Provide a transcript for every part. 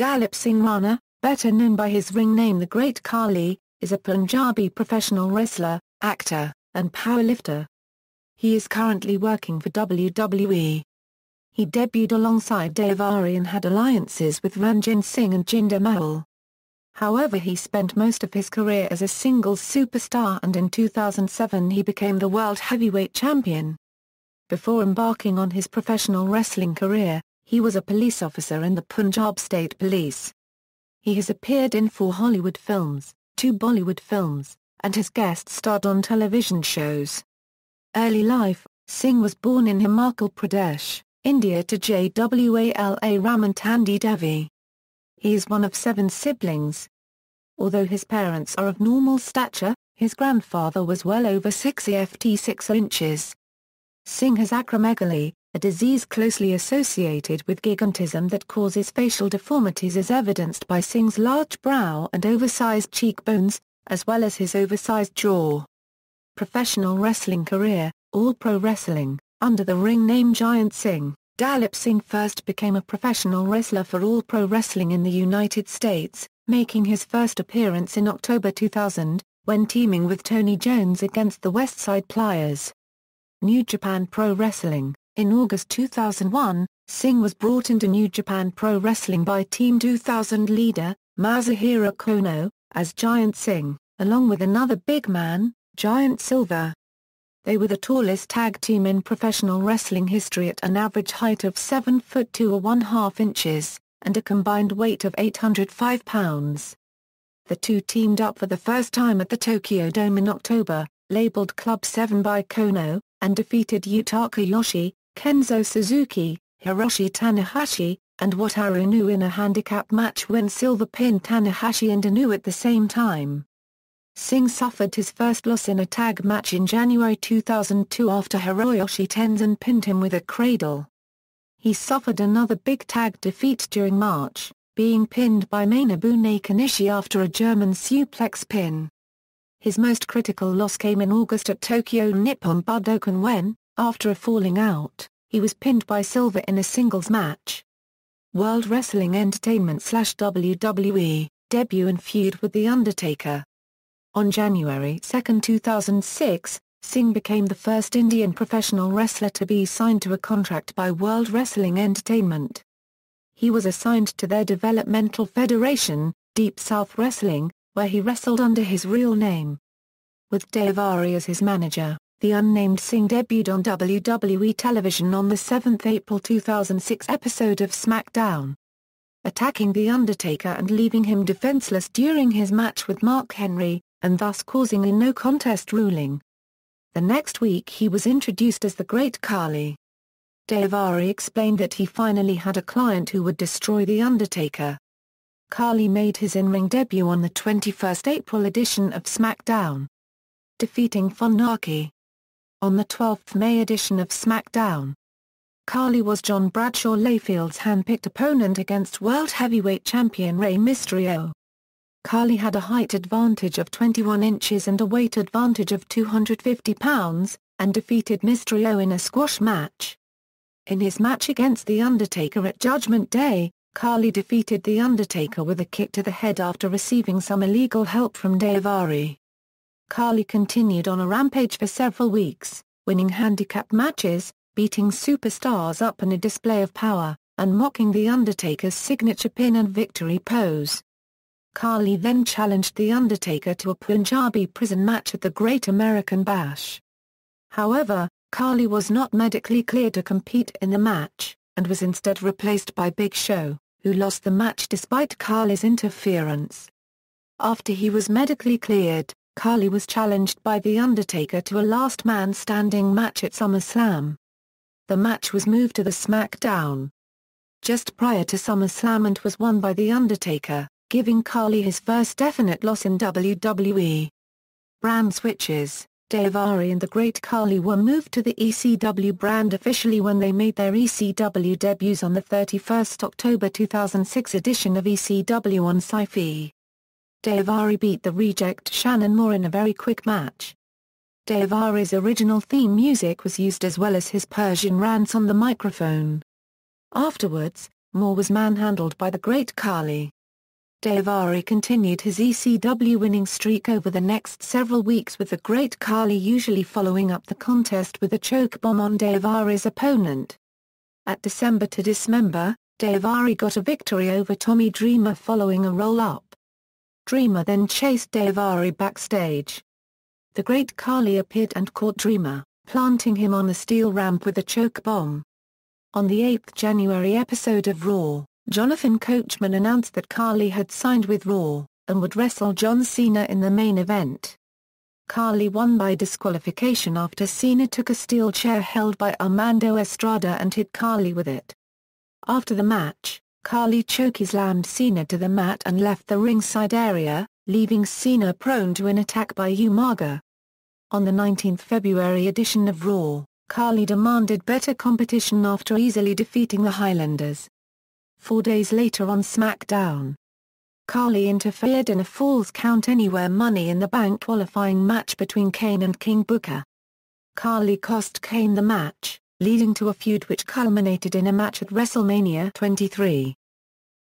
Dalip Singh Rana, better known by his ring name the Great Khali, is a Punjabi professional wrestler, actor, and powerlifter. He is currently working for WWE. He debuted alongside Daivari and had alliances with Ranjin Singh and Jinder Mahal. However, he spent most of his career as a singles superstar, and in 2007 he became the world heavyweight champion. Before embarking on his professional wrestling career, he was a police officer in the Punjab State Police. He has appeared in 4 Hollywood films, 2 Bollywood films, and has guest-starred on television shows. Early life: Singh was born in Himachal Pradesh, India to Jwala Ramantandi Devi. He is one of 7 siblings. Although his parents are of normal stature, his grandfather was well over 6 inches. Singh has acromegaly, a disease closely associated with gigantism that causes facial deformities, as evidenced by Singh's large brow and oversized cheekbones, as well as his oversized jaw. Professional wrestling career: All Pro Wrestling. Under the ring name Giant Singh, Dalip Singh first became a professional wrestler for All Pro Wrestling in the United States, making his first appearance in October 2000, when teaming with Tony Jones against the Westside Pliers. New Japan Pro Wrestling. In August 2001, Singh was brought into New Japan Pro Wrestling by Team 2000 leader, Masahiro Kono, as Giant Singh, along with another big man, Giant Silver. They were the tallest tag team in professional wrestling history at an average height of 7'2" or 1/2 inches, and a combined weight of 805 pounds. The two teamed up for the first time at the Tokyo Dome in October, labeled Club 7 by Kono, and defeated Yutaka Yoshi, Kenzo Suzuki, Hiroshi Tanahashi, and Wataru Inoue in a handicap match when Silver pinned Tanahashi and Inoue at the same time. Singh suffered his first loss in a tag match in January 2002 after Hiroyoshi Tenzan pinned him with a cradle. He suffered another big tag defeat during March, being pinned by Manabu Nakanishi after a German suplex pin. His most critical loss came in August at Tokyo Nippon Budokan when, after a falling out, he was pinned by Silver in a singles match. World Wrestling Entertainment/WWE, debut and feud with The Undertaker. On January 2, 2006, Singh became the first Indian professional wrestler to be signed to a contract by World Wrestling Entertainment. He was assigned to their developmental federation, Deep South Wrestling, where he wrestled under his real name. With Daivari as his manager, the unnamed Singh debuted on WWE television on the 7th April 2006 episode of SmackDown, attacking The Undertaker and leaving him defenseless during his match with Mark Henry, and thus causing a no-contest ruling. The next week he was introduced as the Great Khali. Daivari explained that he finally had a client who would destroy The Undertaker. Khali made his in-ring debut on the 21st April edition of SmackDown, defeating Funaki. On the 12th May edition of SmackDown, Khali was John Bradshaw Layfield's hand-picked opponent against World Heavyweight Champion Rey Mysterio. Khali had a height advantage of 21 inches and a weight advantage of 250 pounds, and defeated Mysterio in a squash match. In his match against The Undertaker at Judgment Day, Khali defeated The Undertaker with a kick to the head after receiving some illegal help from Daivari. Khali continued on a rampage for several weeks, winning handicap matches, beating superstars up in a display of power, and mocking The Undertaker's signature pin and victory pose. Khali then challenged The Undertaker to a Punjabi prison match at the Great American Bash. However, Khali was not medically cleared to compete in the match, and was instead replaced by Big Show, who lost the match despite Khali's interference. After he was medically cleared, Khali was challenged by The Undertaker to a last man standing match at SummerSlam. The match was moved to the SmackDown just prior to SummerSlam and was won by The Undertaker, giving Khali his first definite loss in WWE. Brand switches: Daivari and the Great Khali were moved to the ECW brand officially when they made their ECW debuts on the 31st October 2006 edition of ECW on Sci-Fi. Daivari beat the reject Shannon Moore in a very quick match. Daivari's original theme music was used as well as his Persian rants on the microphone. Afterwards, Moore was manhandled by the Great Khali. Daivari continued his ECW winning streak over the next several weeks, with the Great Khali usually following up the contest with a choke bomb on Daivari's opponent. At December to Dismember, Daivari got a victory over Tommy Dreamer following a roll-up. Dreamer then chased Daivari backstage. The Great Khali appeared and caught Dreamer, planting him on the steel ramp with a choke bomb. On the 8th January episode of Raw, Jonathan Coachman announced that Khali had signed with Raw, and would wrestle John Cena in the main event. Khali won by disqualification after Cena took a steel chair held by Armando Estrada and hit Khali with it. After the match, Khali chokeslammed Cena to the mat and left the ringside area, leaving Cena prone to an attack by Umaga. On the 19th February edition of Raw, Khali demanded better competition after easily defeating the Highlanders. 4 days later on SmackDown, Khali interfered in a Falls Count Anywhere Money in the Bank qualifying match between Kane and King Booker. Khali cost Kane the match, leading to a feud which culminated in a match at WrestleMania 23.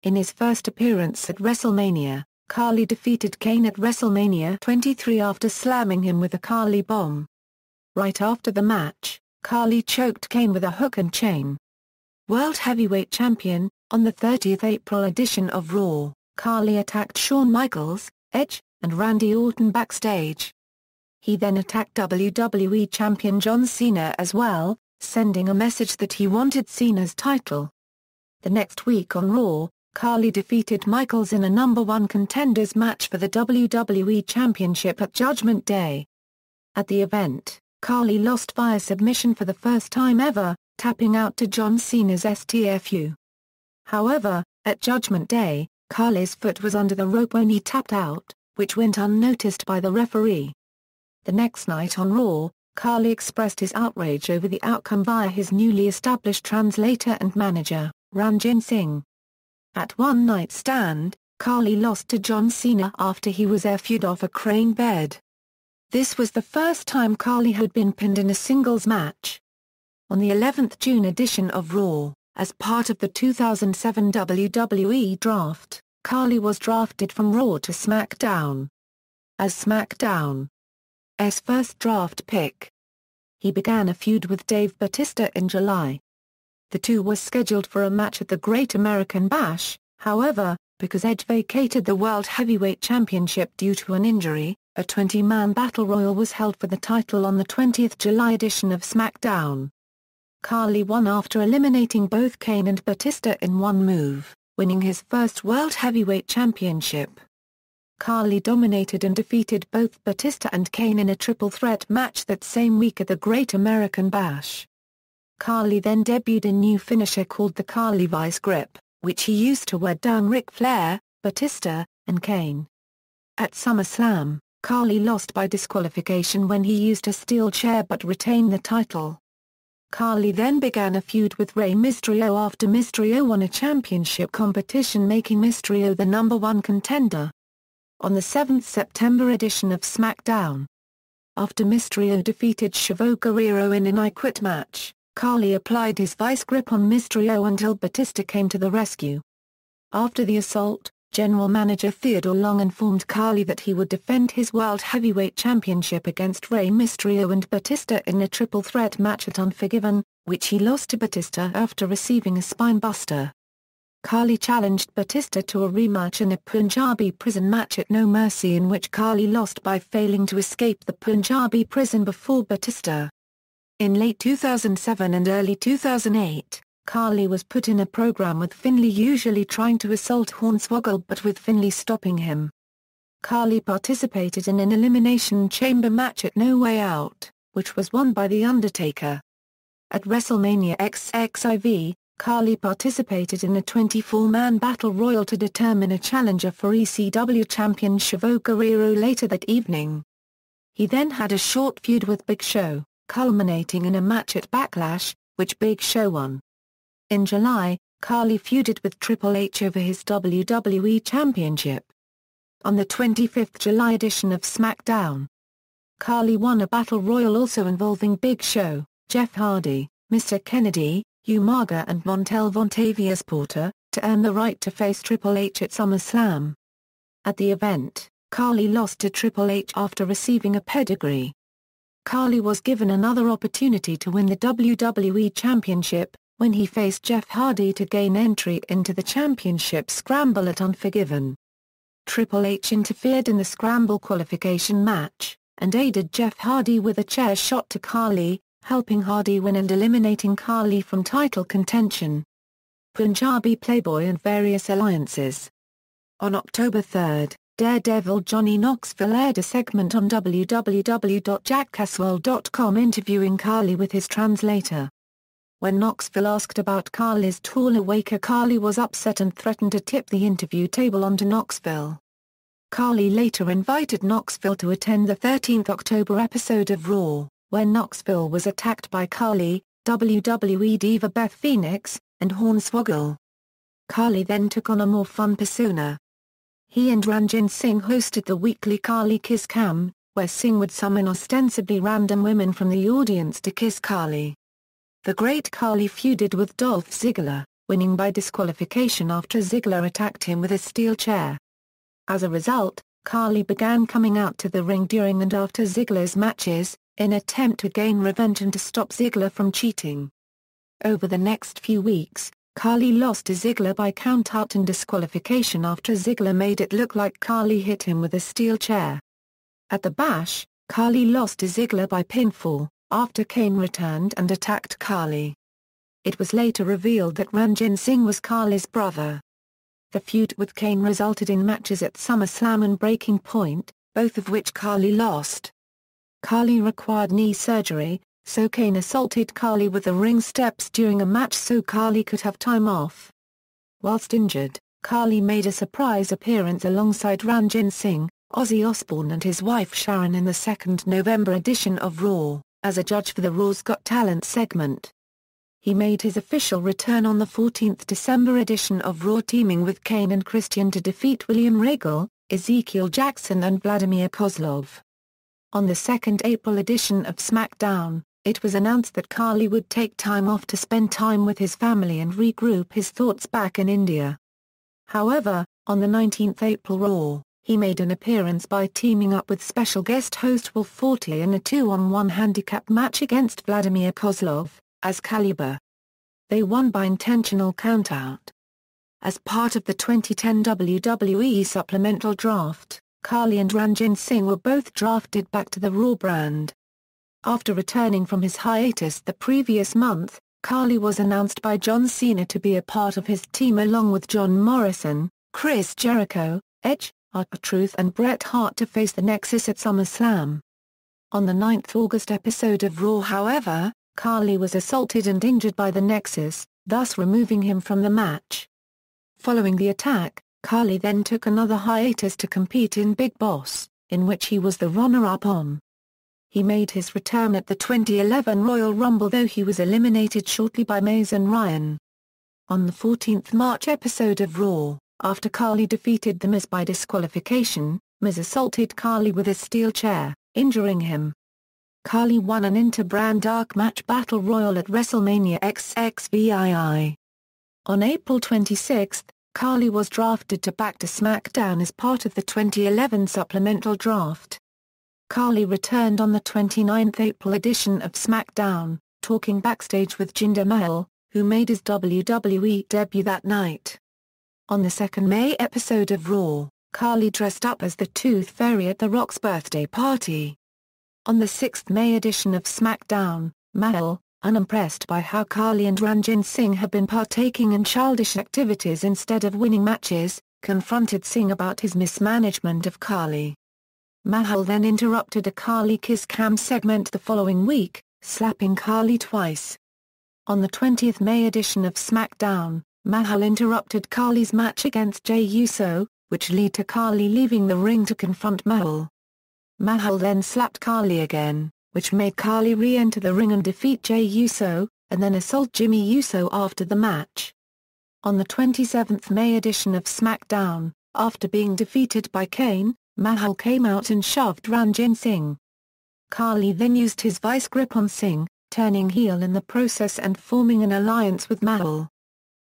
In his first appearance at WrestleMania, Khali defeated Kane at WrestleMania 23 after slamming him with a Khali bomb. Right after the match, Khali choked Kane with a hook and chain. World Heavyweight Champion, on the 30th April edition of Raw, Khali attacked Shawn Michaels, Edge, and Randy Orton backstage. He then attacked WWE Champion John Cena as well, sending a message that he wanted Cena's title. The next week on Raw, Khali defeated Michaels in a number 1 contenders match for the WWE Championship at Judgment Day. At the event, Khali lost via submission for the first time ever, tapping out to John Cena's STFU. However, at Judgment Day, Khali's foot was under the rope when he tapped out, which went unnoticed by the referee. The next night on Raw, Khali expressed his outrage over the outcome via his newly established translator and manager, Ranjin Singh. At One Night Stand, Khali lost to John Cena after he was airfewed off a crane bed. This was the first time Khali had been pinned in a singles match. On the 11th June edition of Raw, as part of the 2007 WWE Draft, Khali was drafted from Raw to SmackDown. As SmackDown's first draft pick, he began a feud with Dave Bautista in July. The two were scheduled for a match at the Great American Bash, however, because Edge vacated the World Heavyweight Championship due to an injury, a 20-man Battle Royal was held for the title on the 20th July edition of SmackDown. Khali won after eliminating both Kane and Batista in one move, winning his first World Heavyweight Championship. Khali dominated and defeated both Batista and Kane in a triple threat match that same week at the Great American Bash. Khali then debuted a new finisher called the Khali Vice Grip, which he used to wear down Ric Flair, Batista, and Kane. At SummerSlam, Khali lost by disqualification when he used a steel chair but retained the title. Khali then began a feud with Rey Mysterio after Mysterio won a championship competition, making Mysterio the number 1 contender. On the 7th September edition of SmackDown, after Mysterio defeated Chavo Guerrero in an I Quit match, Khali applied his vice grip on Mysterio until Batista came to the rescue. After the assault, General Manager Theodore Long informed Khali that he would defend his World Heavyweight Championship against Rey Mysterio and Batista in a triple threat match at Unforgiven, which he lost to Batista after receiving a spinebuster. Khali challenged Batista to a rematch in a Punjabi prison match at No Mercy, in which Khali lost by failing to escape the Punjabi prison before Batista. In late 2007 and early 2008, Khali was put in a program with Finlay, usually trying to assault Hornswoggle but with Finlay stopping him. Khali participated in an Elimination Chamber match at No Way Out, which was won by The Undertaker. At WrestleMania XXIV, Khali participated in a 24-man battle royal to determine a challenger for ECW champion Chavo Guerrero later that evening. He then had a short feud with Big Show, culminating in a match at Backlash, which Big Show won. In July, Khali feuded with Triple H over his WWE Championship. On the 25th July edition of SmackDown, Khali won a battle royal also involving Big Show, Jeff Hardy, Mr. Kennedy, Umaga and Montel Vontavious Porter, to earn the right to face Triple H at SummerSlam. At the event, Khali lost to Triple H after receiving a pedigree. Khali was given another opportunity to win the WWE Championship, when he faced Jeff Hardy to gain entry into the championship scramble at Unforgiven. Triple H interfered in the scramble qualification match, and aided Jeff Hardy with a chair shot to Khali, helping Hardy win and eliminating Khali from title contention. Punjabi Playboy and various alliances. On October 3, Daredevil Johnny Knoxville aired a segment on www.jackcaswell.com interviewing Khali with his translator. When Knoxville asked about Khali's tall awaker, Khali was upset and threatened to tip the interview table onto Knoxville. Khali later invited Knoxville to attend the 13th October episode of Raw, where Knoxville was attacked by Khali, WWE Diva Beth Phoenix, and Hornswoggle. Khali then took on a more fun persona. He and Ranjin Singh hosted the weekly Khali Kiss Cam, where Singh would summon ostensibly random women from the audience to kiss Khali. The Great Khali feuded with Dolph Ziggler, winning by disqualification after Ziggler attacked him with a steel chair. As a result, Khali began coming out to the ring during and after Ziggler's matches, in an attempt to gain revenge and to stop Ziggler from cheating. Over the next few weeks, Khali lost to Ziggler by countout and disqualification after Ziggler made it look like Khali hit him with a steel chair. At the Bash, Khali lost to Ziggler by pinfall, after Kane returned and attacked Khali. It was later revealed that Ranjin Singh was Khali's brother. The feud with Kane resulted in matches at SummerSlam and Breaking Point, both of which Khali lost. Khali required knee surgery, so Kane assaulted Khali with the ring steps during a match so Khali could have time off. Whilst injured, Khali made a surprise appearance alongside Ranjin Singh, Ozzy Osbourne and his wife Sharon in the 2nd November edition of Raw, as a judge for the Raw's Got Talent segment. He made his official return on the 14th December edition of Raw, teaming with Kane and Christian to defeat William Regal, Ezekiel Jackson and Vladimir Kozlov. On the 2nd April edition of SmackDown, it was announced that Khali would take time off to spend time with his family and regroup his thoughts back in India. However, on the 19th April Raw, he made an appearance by teaming up with special guest host Will Forte in a 2-on-1 handicap match against Vladimir Kozlov, as Caliber. They won by intentional countout. As part of the 2010 WWE Supplemental Draft, Khali and Ranjin Singh were both drafted back to the Raw brand. After returning from his hiatus the previous month, Khali was announced by John Cena to be a part of his team along with John Morrison, Chris Jericho, Edge, R-Truth and Bret Hart to face the Nexus at SummerSlam. On the 9th August episode of Raw, however, Khali was assaulted and injured by the Nexus, thus removing him from the match. Following the attack, Khali then took another hiatus to compete in Big Boss, in which he was the runner-up on. He made his return at the 2011 Royal Rumble, though he was eliminated shortly by Maze and Ryan. On the 14th March episode of Raw, after Khali defeated The Miz by disqualification, Miz assaulted Khali with a steel chair, injuring him. Khali won an inter-brand dark match battle royal at WrestleMania XXVII. On April 26, Khali was drafted back to SmackDown as part of the 2011 Supplemental Draft. Khali returned on the 29th April edition of SmackDown, talking backstage with Jinder Mahal, who made his WWE debut that night. On the 2nd May episode of Raw, Khali dressed up as the Tooth Fairy at The Rock's birthday party. On the 6th May edition of SmackDown, Mahal, unimpressed by how Khali and Ranjin Singh had been partaking in childish activities instead of winning matches, confronted Singh about his mismanagement of Khali. Mahal then interrupted a Khali Kiss Cam segment the following week, slapping Khali twice. On the 20th May edition of SmackDown, Mahal interrupted Khali's match against Jey Uso, which led to Khali leaving the ring to confront Mahal. Mahal then slapped Khali again, which made Khali re-enter the ring and defeat Jey Uso, and then assault Jimmy Uso after the match. On the 27th May edition of SmackDown, after being defeated by Kane, Mahal came out and shoved Ranjin Singh. Khali then used his vice grip on Singh, turning heel in the process and forming an alliance with Mahal.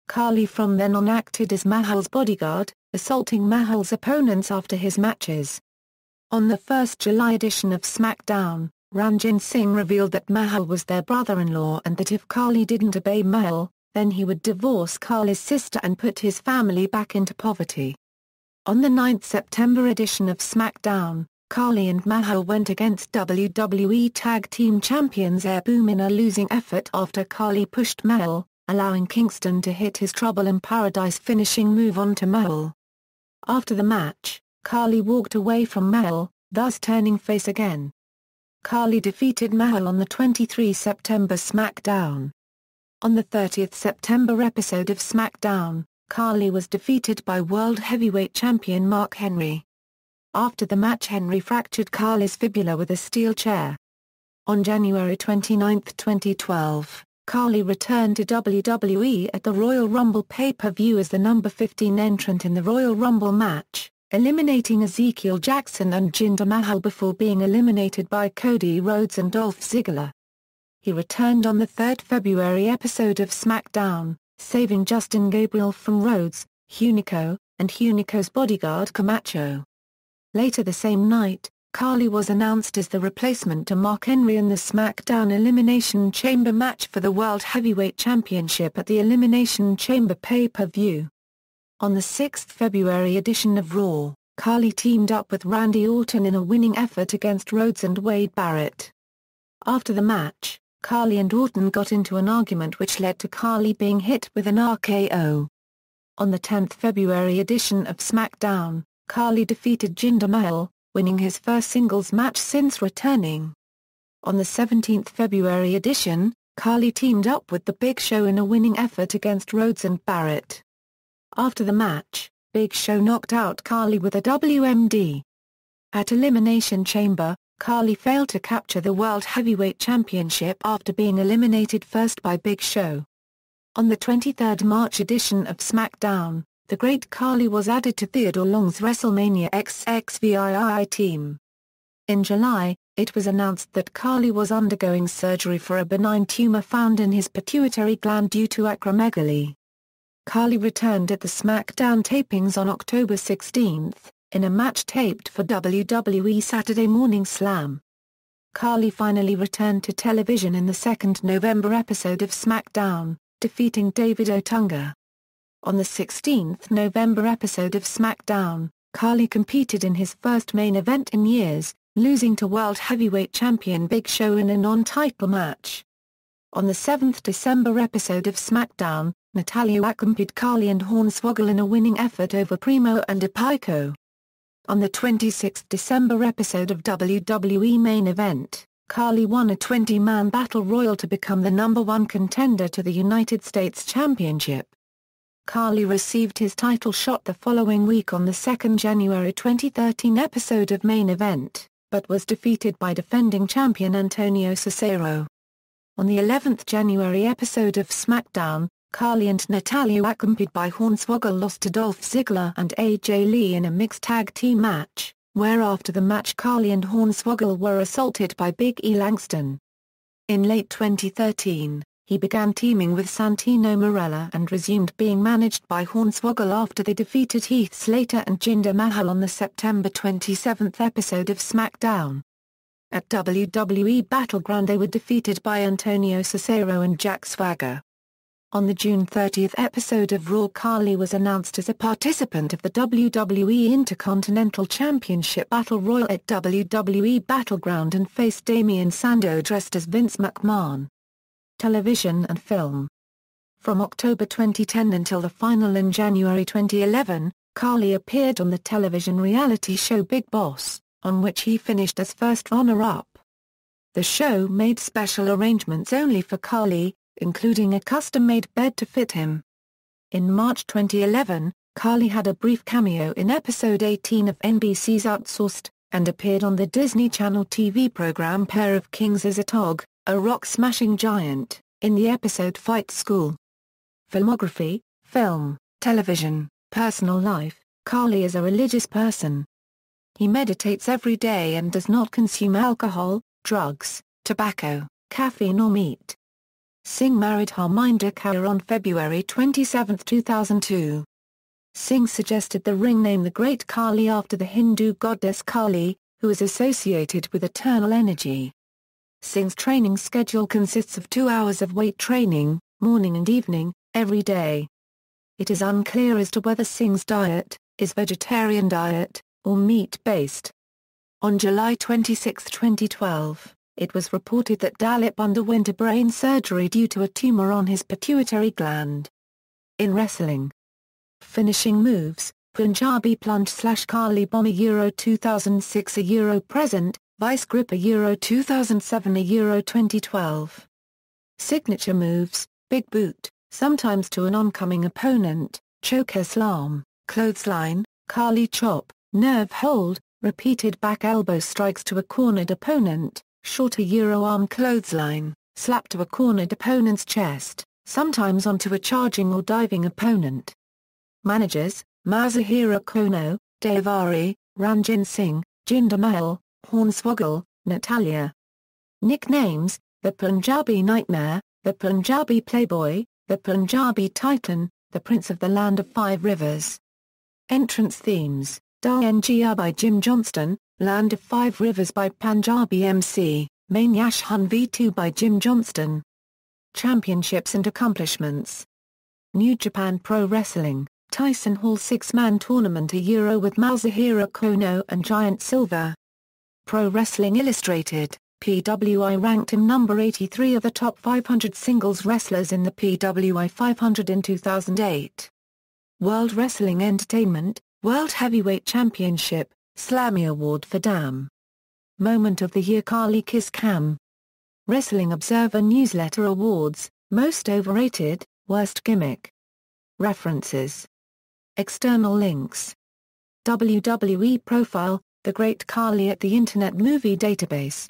Khali from then on acted as Mahal's bodyguard, assaulting Mahal's opponents after his matches. On the 1st July edition of SmackDown, Ranjin Singh revealed that Mahal was their brother-in-law and that if Khali didn't obey Mahal, then he would divorce Khali's sister and put his family back into poverty. On the 9th September edition of SmackDown, Khali and Mahal went against WWE Tag Team Champions Air Boom in a losing effort after Khali pushed Mahal, allowing Kingston to hit his Trouble in Paradise finishing move onto Mahal. After the match, Khali walked away from Mahal, thus turning face again. Khali defeated Mahal on the 23 September SmackDown. On the 30th September episode of SmackDown, Khali was defeated by World Heavyweight Champion Mark Henry. After the match, Henry fractured Khali's fibula with a steel chair. On January 29, 2012, Khali returned to WWE at the Royal Rumble pay-per-view as the number 15 entrant in the Royal Rumble match, eliminating Ezekiel Jackson and Jinder Mahal before being eliminated by Cody Rhodes and Dolph Ziggler. He returned on the 3rd February episode of SmackDown, saving Justin Gabriel from Rhodes, Hunico, and Hunico's bodyguard Camacho. Later the same night, Khali was announced as the replacement to Mark Henry in the SmackDown Elimination Chamber match for the World Heavyweight Championship at the Elimination Chamber pay-per-view. On the 6th February edition of Raw, Khali teamed up with Randy Orton in a winning effort against Rhodes and Wade Barrett. After the match, Khali and Orton got into an argument which led to Khali being hit with an RKO. On the 10th February edition of SmackDown, Khali defeated Jinder Mahal, winning his first singles match since returning. On the 17th February edition, Khali teamed up with The Big Show in a winning effort against Rhodes and Barrett. After the match, Big Show knocked out Khali with a WMD. At Elimination Chamber, Khali failed to capture the World Heavyweight Championship after being eliminated first by Big Show. On the 23rd March edition of SmackDown, the Great Khali was added to Theodore Long's WrestleMania XXVII team. In July, it was announced that Khali was undergoing surgery for a benign tumor found in his pituitary gland due to acromegaly. Khali returned at the SmackDown tapings on October 16, in a match taped for WWE Saturday Morning Slam. Khali finally returned to television in the 2nd November episode of SmackDown, defeating David Otunga. On the 16th November episode of SmackDown, Khali competed in his first main event in years, losing to World Heavyweight Champion Big Show in a non-title match. On the 7th December episode of SmackDown, Natalya accompanied Khali and Hornswoggle in a winning effort over Primo and Epico. On the 26th December episode of WWE Main Event, Khali won a 20-man battle royal to become the number 1 contender to the United States Championship. Khali received his title shot the following week on the 2nd January 2013 episode of Main Event, but was defeated by defending champion Antonio Cesaro. On the 11th January episode of SmackDown, Khali and Natalya accompanied by Hornswoggle lost to Dolph Ziggler and AJ Lee in a mixed tag team match, where after the match Khali and Hornswoggle were assaulted by Big E Langston. In late 2013, he began teaming with Santino Marella and resumed being managed by Hornswoggle after they defeated Heath Slater and Jinder Mahal on the September 27 episode of SmackDown. At WWE Battleground they were defeated by Antonio Cesaro and Jack Swagger. On the June 30 episode of Raw, Khali was announced as a participant of the WWE Intercontinental Championship Battle Royal at WWE Battleground and faced Damian Sandow dressed as Vince McMahon. Television and film. From October 2010 until the final in January 2011, Khali appeared on the television reality show Big Boss, on which he finished as first runner-up. The show made special arrangements only for Khali, including a custom-made bed to fit him. In March 2011, Khali had a brief cameo in episode 18 of NBC's Outsourced, and appeared on the Disney Channel TV program Pair of Kings as a Tog, a rock-smashing giant, in the episode Fight School. Filmography, film, television, personal life. Khali is a religious person. He meditates every day and does not consume alcohol, drugs, tobacco, caffeine or meat. Singh married Harminder Kaur on February 27, 2002. Singh suggested the ring name the Great Khali after the Hindu goddess Kali, who is associated with eternal energy. Singh's training schedule consists of 2 hours of weight training, morning and evening, every day. It is unclear as to whether Singh's diet is vegetarian diet or meat-based. On July 26, 2012, it was reported that Dalip underwent a brain surgery due to a tumor on his pituitary gland. In wrestling finishing moves, Punjabi plunge/Kali bomb Euro 2006 Euro present, vice grip Euro 2007 Euro 2012. Signature moves, big boot, sometimes to an oncoming opponent, choke slam, clothesline, Kali chop, nerve hold, repeated back elbow strikes to a cornered opponent, shorter Euro arm clothesline, slap to a cornered opponent's chest, sometimes onto a charging or diving opponent. Managers: Mazahira Kono, Daivari, Ranjin Singh, Jinder Mahal, Hornswoggle, Natalia. Nicknames: the Punjabi Nightmare, the Punjabi Playboy, the Punjabi Titan, the Prince of the Land of Five Rivers. Entrance themes: Daivari by Jim Johnston, Land of Five Rivers by Punjabi MC, Main Yash Hun V2 by Jim Johnston. Championships and accomplishments: New Japan Pro Wrestling, Tyson Hall 6-man tournament Euro with Mazahira Kono and Giant Silver. Pro Wrestling Illustrated, PWI ranked him number 83 of the top 500 singles wrestlers in the PWI 500 in 2008. World Wrestling Entertainment, World Heavyweight Championship, Slammy Award for Dam. Moment of the Year Kali Kiss Cam. Wrestling Observer Newsletter Awards, Most Overrated, Worst Gimmick. References. External links. WWE Profile, The Great Khali at the Internet Movie Database.